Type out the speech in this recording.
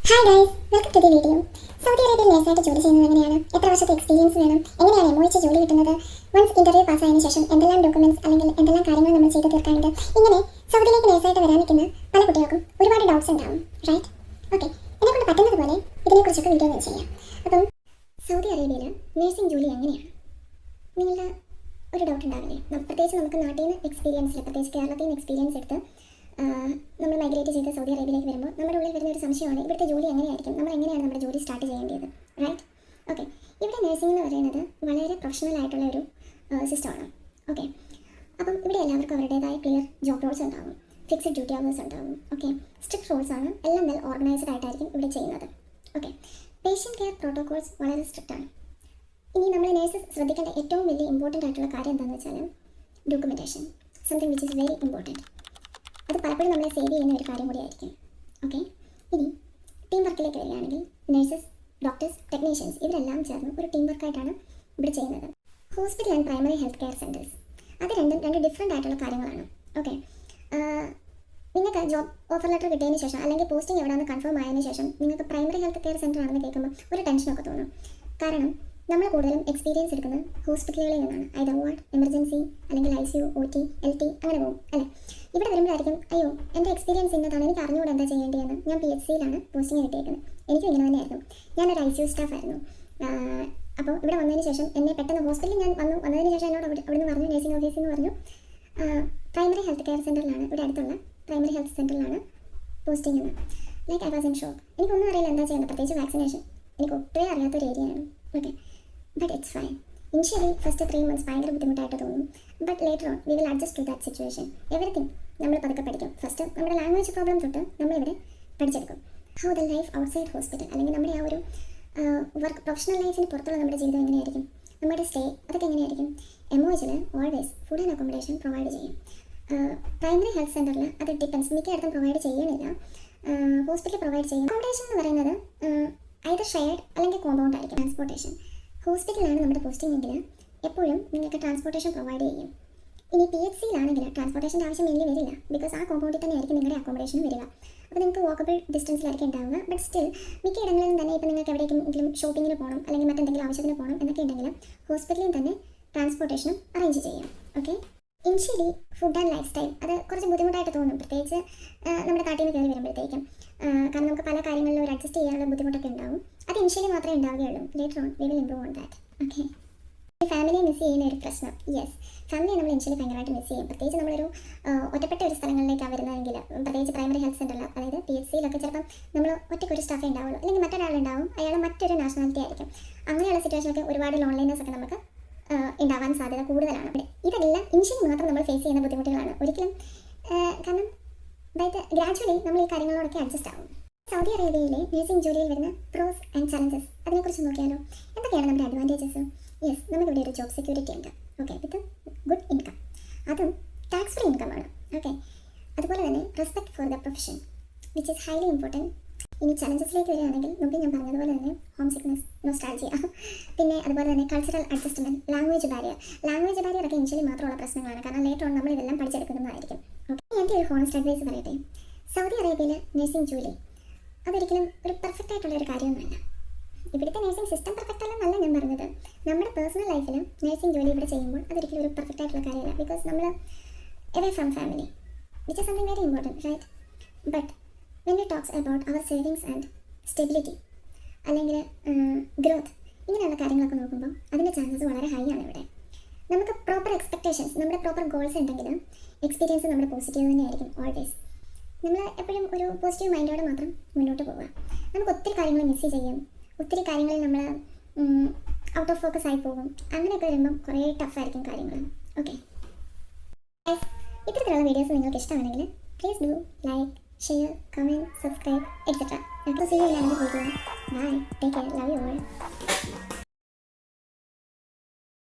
Hi guys, welcome to the video. Saudi അറേബ്യയിൽ നേഴ്സായിട്ട് ജോലി ചെയ്യുന്നത് എങ്ങനെയാണ്, എത്ര വർഷത്തെ എക്സ്പീരിയൻസ് വേണം, എങ്ങനെയാണ് എംഒഎച്ച് ജോലി കിട്ടുന്നത്, വൺസ് ഇന്റർവ്യൂ പാസ്സായതിനു ശേഷം എന്തെല്ലാം ഡോക്യുമെന്റ്സ് അല്ലെങ്കിൽ എന്തെല്ലാം കാര്യങ്ങൾ നമ്മൾ ചെയ്ത് തീർക്കാനുണ്ട്, ഇങ്ങനെ സൗദിയിലേക്ക് നേഴ്സായിട്ട് വരാൻ നിൽക്കുന്ന പല കുട്ടികൾക്കും ഒരുപാട് ഡൗട്ട്സ് ഉണ്ടാവും, റൈറ്റ്? ഓക്കെ, എന്നെക്കൊണ്ട് പറ്റുന്നത് പോലെ ഇതിനെക്കുറിച്ചൊക്കെ വീഡിയോ ഞാൻ ചെയ്യാം. അപ്പം സൗദി അറേബ്യയിൽ നേഴ്സിംഗ് ജോലി എങ്ങനെയാണ്? നിങ്ങളുടെ ഒരു ഡൗട്ട് ഉണ്ടാവില്ലേ? പ്രത്യേകിച്ച് നമുക്ക് നാട്ടിൽ നിന്ന് എക്സ്പീരിയൻസിൽ, പ്രത്യേകിച്ച് കേരളത്തിൽ നിന്ന് എക്സ്പീരിയൻസ് എടുത്ത് നമ്മൾ മൈഗ്രേറ്റ് ചെയ്ത് സൗദി അറേബ്യയിലേക്ക് വരുമ്പോൾ നമ്മുടെ ഉള്ളിൽ വരുന്ന ഒരു സംശയമാണ്, ഇവിടുത്തെ ജോലി എങ്ങനെയായിരിക്കും, നമ്മൾ എങ്ങനെയാണ് നമ്മുടെ ജോലി സ്റ്റാർട്ട് ചെയ്യേണ്ടത്, റൈറ്റ്? ഓക്കെ, ഇവിടെ നഴ്സിംഗ് എന്ന് പറയുന്നത് വളരെ പ്രൊഫഷണൽ ആയിട്ടുള്ള ഒരു സിസ്റ്റമാണ്. ഓക്കെ, അപ്പം ഇവിടെ എല്ലാവർക്കും അവരുടേതായ ക്ലിയർ ജോബ് റോൾസ് ഉണ്ടാകും, ഫിക്സഡ് ഡ്യൂട്ടി അവേഴ്സ് ഉണ്ടാകും. ഓക്കെ, സ്ട്രിക്ട് റോൾസ് ആണ്, എല്ലാം വെൽ ഓർഗനൈസ്ഡ് ആയിട്ടായിരിക്കും ഇവിടെ ചെയ്യുന്നത്. ഓക്കെ, പേഷ്യൻറ്റ് കെയർ പ്രോട്ടോകോൾസ് വളരെ സ്ട്രിക്റ്റ് ആണ്. ഇനി നമ്മൾ നേഴ്സസ് ശ്രദ്ധിക്കേണ്ട ഏറ്റവും വലിയ ഇമ്പോർട്ടൻ്റ് ആയിട്ടുള്ള കാര്യം എന്താണെന്ന് വെച്ചാൽ documentation, something which is very important. അത് പലപ്പോഴും നമ്മളെ സേവ് ചെയ്യുന്ന ഒരു കാര്യം കൂടിയായിരിക്കും. ഓക്കെ, ഇനി ടീം വർക്കിലേക്ക് വരികയാണെങ്കിൽ നേഴ്സസ്, ഡോക്ടേഴ്സ്, ടെക്നീഷ്യൻസ് ഇവരെല്ലാം ചേർന്ന് ഒരു ടീം വർക്കായിട്ടാണ് ഇവിടെ ചെയ്യുന്നത്. Hospital and primary health care centres അത് രണ്ട് ഡിഫറെൻ്റ് ആയിട്ടുള്ള കാര്യങ്ങളാണ്. ഓക്കെ, നിങ്ങൾക്ക് ജോബ് ഓഫർ ലെറ്റർ കിട്ടിയതിന് ശേഷം അല്ലെങ്കിൽ പോസ്റ്റിംഗ് എവിടെയാണെന്ന് കൺഫേം ആയതിനു ശേഷം നിങ്ങൾക്ക് പ്രൈമറി ഹെൽത്ത് കെയർ സെൻറ്റർ ആണെന്ന് കേൾക്കുമ്പോൾ ഒരു ടെൻഷനൊക്കെ തോന്നും. കാരണം നമ്മൾ കൂടുതലും എക്സ്പീരിയൻസ് എടുക്കുന്നത് ഹോസ്പിറ്റലുകളിൽ നിന്നാണ്. ഐദർ വാർഡ്, എമർജൻസി, അല്ലെങ്കിൽ ICU, OT, LT അങ്ങനെ പോകും അല്ലേ. ഇവിടെ വരുമ്പോഴായിരിക്കും അയ്യോ എൻ്റെ എക്സ്പീരിയൻസ് ഇന്നതാണ്, എനിക്ക് അറിഞ്ഞുകൂടെ എന്താ ചെയ്യേണ്ടതെന്ന്. ഞാൻ PHCയിലാണ് പോസ്റ്റിംഗ് കിട്ടിയേക്കുന്നത്. എനിക്കും ഇങ്ങനെ തന്നെയായിരുന്നു. ഞാനൊരു ICU സ്റ്റാഫ് ആയിരുന്നു. അപ്പോൾ ഇവിടെ വന്നതിന് ശേഷം എന്നെ പെട്ടെന്ന് ഹോസ്പിറ്റലിൽ ഞാൻ വന്നതിന് ശേഷം എന്നോട് അവിടെ നിന്ന് പറഞ്ഞു, നഴ്സിംഗ് ഓഫീസിൽ നിന്ന് പറഞ്ഞു, പ്രൈമറി ഹെൽത്ത് കെയർ സെൻറ്ററിലാണ്, ഇവിടെ അടുത്തുള്ള പ്രൈമറി ഹെൽത്ത് സെൻറ്ററിലാണ് പോസ്റ്റിംഗ് എന്ന്. Like I was in shock. എനിക്കൊന്നും അറിയില്ല എന്താ ചെയ്യേണ്ടത്, പ്രത്യേകിച്ച് വാക്സിനേഷൻ എനിക്ക് ഒട്ടേ അറിയാത്തൊരു ഏരിയയാണ്. Okay, but it's fine. Initially first 3 months ഭയങ്കര ബുദ്ധിമുട്ടായിട്ട് തോന്നും. But later on we will adjust to that situation. Everything നമ്മൾ പതുക്കെ പഠിക്കും. ഫസ്റ്റ് നമ്മുടെ ലാംഗ്വേജ് പ്രോബ്ലം തൊട്ട് നമ്മളിവിടെ പഠിച്ചെടുക്കും. How the life outside hospital, അല്ലെങ്കിൽ നമ്മുടെ ആ ഒരു വർക്ക് പ്രൊഫഷണൽ ലൈഫിന് പുറത്തുള്ള നമ്മുടെ ജീവിതം എങ്ങനെയായിരിക്കും, നമ്മുടെ സ്റ്റേ അതൊക്കെ എങ്ങനെയായിരിക്കും. എംഒഎച്ചിൽ always food and accommodation provide ചെയ്യും. പ്രൈമറി ഹെൽത്ത് സെൻറ്ററിൽ അത് ഡിപ്പെൻസ്, മിക്കയിടത്തും പ്രൊവൈഡ് ചെയ്യണില്ല. ഹോസ്പിറ്റൽ പ്രൊവൈഡ് ചെയ്യും. അക്കോമഡേഷൻ എന്ന് പറയുന്നത് ഐദർ ഷെയർഡ് അല്ലെങ്കിൽ കോമ്പൗണ്ട് ആയിരിക്കും. ട്രാൻസ്പോർട്ടേഷൻ ഹോസ്പിറ്റലിലാണ് നമ്മുടെ പോസ്റ്റിംഗ് എങ്കിൽ എപ്പോഴും നിങ്ങൾക്ക് ട്രാൻസ്പോർട്ടേഷൻ പ്രൊവൈഡ് ചെയ്യും. ഇനി PHCയിലാണെങ്കിൽ ട്രാൻസ്പോർട്ടേഷൻ്റെ ആവശ്യം മെയിൻലി വരില്ല. ബിക്കോസ് ആ കോമ്പൗണ്ടിൽ തന്നെ ആയിരിക്കും നിങ്ങളുടെ അക്കോമഡേഷൻ വരിക. അപ്പോൾ നിങ്ങൾക്ക് വാക്കബിൾ ഡിസ്റ്റൻസിലായിരിക്കും ഉണ്ടാവുക. ബട്ട് സ്റ്റിൽ മിക്ക ഇടങ്ങളിലും തന്നെ ഇപ്പോൾ നിങ്ങൾക്ക് എവിടെയെങ്കിലും ഷോപ്പിങ്ങിന് പോകണം അല്ലെങ്കിൽ മറ്റെന്തെങ്കിലും ആവശ്യത്തിന് പോകണം എന്നൊക്കെ ഉണ്ടെങ്കിൽ ഹോസ്പിറ്റലിൽ തന്നെ ട്രാൻസ്പോർട്ടേഷനും അറേഞ്ച് ചെയ്യും. Okay, initially food and life style അത് കുറച്ച് ബുദ്ധിമുട്ടായിട്ട് തോന്നും, പ്രത്യേകിച്ച് നമ്മുടെ നാട്ടിൽ നിന്ന് കയറി വരുമ്പോഴത്തേക്കും. കാരണം നമുക്ക് പല കാര്യങ്ങളിലും ഒരു അഡ്ജസ്റ്റ് ചെയ്യാനുള്ള ബുദ്ധിമുട്ടൊക്കെ ഉണ്ടാവും. അത് ഇനിഷ്യലി മാത്രമേ ഉണ്ടാവുകയുള്ളൂ. Later on we will improve on that. Okay, ഫാമിലിയെ മിസ് ചെയ്യുന്ന ഒരു പ്രശ്നം. യെസ്, ഫാമിലിയെ നമ്മൾ ഇനിഷ്യലി ഭയങ്കരമായിട്ട് മിസ് ചെയ്യും. പ്രത്യേകിച്ച് നമ്മളൊരു ഒറ്റപ്പെട്ട ഒരു സ്ഥലങ്ങളിലേക്കാണ് വരുന്നതെങ്കിൽ, പ്രത്യേകിച്ച് പ്രൈമറി ഹെൽത്ത് സെൻ്ററിൽ, അതായത് PHCയിലൊക്കെ ചിലപ്പം നമ്മൾ ഒറ്റയ്ക്കൊരു സ്റ്റാഫേ ഉണ്ടാവുള്ളൂ, അല്ലെങ്കിൽ മറ്റൊരാളുണ്ടാവും, അയാൾ മറ്റൊരു നാഷണാലിറ്റി ആയിരിക്കും. അങ്ങനെയുള്ള സിറ്റുവേഷനൊക്കെ ഒരുപാട് ലോൺലിനെസ് ഒക്കെ നമുക്ക് ഉണ്ടാവാൻ സാധ്യത കൂടുതലാണ്. ഇതെല്ലാം ഇനിഷ്യലി മാത്രം നമ്മൾ ഫേസ് ചെയ്യുന്ന ബുദ്ധിമുട്ടുകളാണ്. ഒരിക്കലും കാരണം അതായത് ഗ്രാജുവലി നമ്മൾ ഈ കാര്യങ്ങളോടൊക്കെ അഡ്ജസ്റ്റ് ആവും. സൗദി അറേബ്യയിലെ നഴ്സിംഗ് ജോലിയിൽ വരുന്ന പ്രോസ് ആൻഡ് ചലഞ്ചസ് അതിനെക്കുറിച്ച് നോക്കിയാലോ. എന്തൊക്കെയാണ് നമ്മുടെ അഡ്വാൻറ്റേജസ്? യെസ്, നമുക്കിവിടെ ഒരു ജോബ് സെക്യൂരിറ്റി ഉണ്ട്. ഓക്കെ, വിത്ത് ഗുഡ് ഇൻകം, അതും ടാക്സ് ഫ്രീ ഇൻകമാണ്. ഓക്കെ, അതുപോലെ തന്നെ respect for the profession which is highly important. ഇനി ചലഞ്ചസിലേക്ക് വരികയാണെങ്കിൽ മുമ്പ് ഞാൻ പറഞ്ഞതുപോലെ തന്നെ ഹോം സിക്നസ്, നൊസ്റ്റാൾജിയ, പിന്നെ അതുപോലെ തന്നെ കൾച്ചറൽ അഡ്ജസ്റ്റ്മെൻറ്റ്, ലാംഗ്വേജ് ബാരിയർ ഒക്കെ ഇനിഷ്യലി മാത്രമുള്ള പ്രശ്നങ്ങളാണ്. കാരണം ലേറ്റർ ഓൺ നമ്മൾ ഇതെല്ലാം പഠിച്ചെടുക്കുന്നതായിരിക്കും. ഓക്കെ, എൻ്റെ ഒരു ഹോണസ്റ്റ് അഡ്വൈസ് പറയട്ടെ. സൗദി അറേബ്യയിൽ നഴ്സിംഗ് ജോലി അതൊരിക്കലും ഒരു പെർഫെക്റ്റ് ആയിട്ടുള്ള ഒരു കാര്യമൊന്നുമല്ല. ഇവിടുത്തെ നഴ്സിംഗ് സിസ്റ്റം പെർഫെക്റ്റ് അല്ലെന്നല്ല ഞാൻ പറഞ്ഞത്. നമ്മുടെ പേഴ്സണൽ ലൈഫിൽ നഴ്സിംഗ് ജോലി ഇവിടെ ചെയ്യുമ്പോൾ അതൊരിക്കലും ഒരു പെർഫെക്റ്റ് ആയിട്ടുള്ള കാര്യമല്ല. ബിക്കോസ് നമ്മൾ away from family, which is something very important, right? But when we talks about our savings and stability അല്ലെങ്കിൽ ഗ്രോത്ത് ഇങ്ങനെയുള്ള കാര്യങ്ങളൊക്കെ നോക്കുമ്പോൾ അതിൻ്റെ ചാൻസസ് വളരെ ഹൈ ആണ് ഇവിടെ. നമുക്ക് പ്രോപ്പർ എക്സ്പെക്റ്റേഷൻസ്, നമ്മുടെ പ്രോപ്പർ ഗോൾസ് ഉണ്ടെങ്കിൽ എക്സ്പീരിയൻസ് നമ്മുടെ പോസിറ്റീവ് തന്നെയായിരിക്കും ഓൾവേസ്. നമ്മൾ എപ്പോഴും ഒരു പോസിറ്റീവ് മൈൻഡോടെ മാത്രം മുന്നോട്ട് പോവുക. നമുക്ക് ഒത്തിരി കാര്യങ്ങൾ മിസ് ചെയ്യും, ഒത്തിരി കാര്യങ്ങളിൽ നമ്മൾ ഔട്ട് ഓഫ് ഫോക്കസ് ആയി പോകും. അങ്ങനെയൊക്കെ വരുമ്പം കുറേ ടഫായിരിക്കും കാര്യങ്ങൾ. ഓക്കെ, ഇത്തരത്തിലുള്ള വീഡിയോസ് നിങ്ങൾക്ക് ഇഷ്ടമാണെങ്കിൽ please do like, share, comment, subscribe etcetera. അപ്പോൾ see you in another video. Bye, take care, love you all.